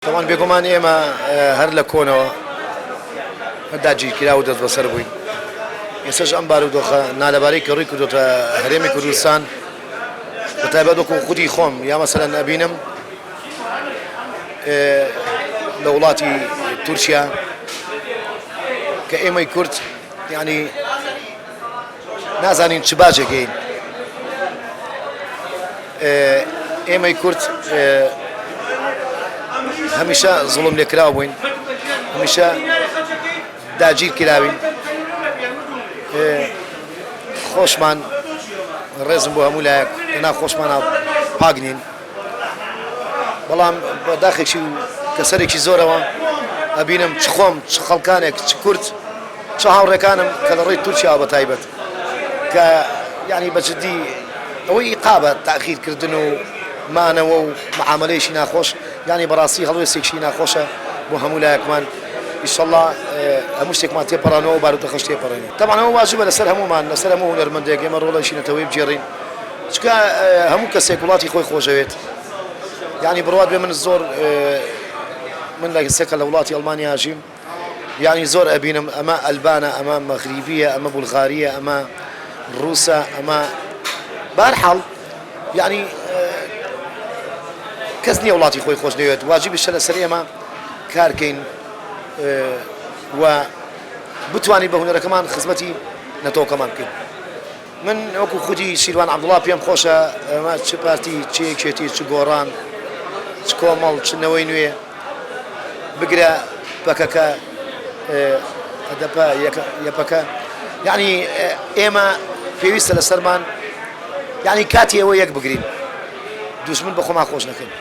طبعا بێگومان ئێمە هەر لە کۆنەوە داگیر کرا و دەست بەسەر بووین. ئێستاش ئەم بارودۆخە نالەبارەی کە ڕووی کردوتە هەرێمی کوردستان بەتایبەت وەکو خودی خۆم یا مەسەلەن ئەبینم لە وڵاتی تورکیا کە ئێمەی کورد یعنی نازانین چ باجێکین. ئێمەی کورد هەمیشە زوڵم لێکراو بووین، هەمیشە داگیر کراوین، خۆشمان ڕێزم بۆ هەموو لایەک لەنا خۆشمانە پاک نین، بەڵام بەداخێکی و کەسەرێکی زۆرەوە ئەبینم چ خۆم چ خەڵکانێک چ کورد چ هاوڕێکانم کە لە ڕێی تورکیا بەتایبەت کە یعنی بەجددی ئەوەی قابە تاخیرکردن و مانەوە و معاملەیەکی ناخۆش، یعنی بەڕاستی هەڵوێستێکی ناخۆشە بۆ هەموو لایەکمان. ئینشەڵڵا هەموو شتێکمان تێپەڕانەوە و بارودۆخەش تێپەڕێنێ. تەبعاً ئەوە واجبە لەسەر هەموومان، لەسەر هەموو هونەرمەندێک ئێمە ڕۆڵەشینەتەوەی بجێڕین، چکە هەموو کەسێک وڵاتی خۆی خۆشەوێت. یعنی بڕوات بێ من زۆر من لە سێکە لە وڵاتی ئەڵمانیا ژیم، یعنی زۆر ئەبینم ئەمە ئەلبانە، ئەمە مەغریبیە، ئەمە بولغاریە، ئەمە ڕووسە، ئەمە بەهەرحاڵ یعنی کەس نییە وڵاتی خۆی خۆش نەوێت. واجبیشە لەسەر ئێمە کارکەین و بتوانین بە هونەرەکەمان خزمەتی نەتەوەکەمان بکەین. من وەکو خودی شیروان عەبدوڵڵا پێم خۆشە ئەمە چ پارتی چ یەکێتی چ گۆڕان چ کۆمەڵ چ نەوەی نوێ بگرە پەکەکە ئەدەپە یەپەکە، یعنی ئێمە پێویستە لەسەرمان یعنی کاتی ئەوە یەک بگرین، دوژمن بە خۆمان خۆش نەکەین.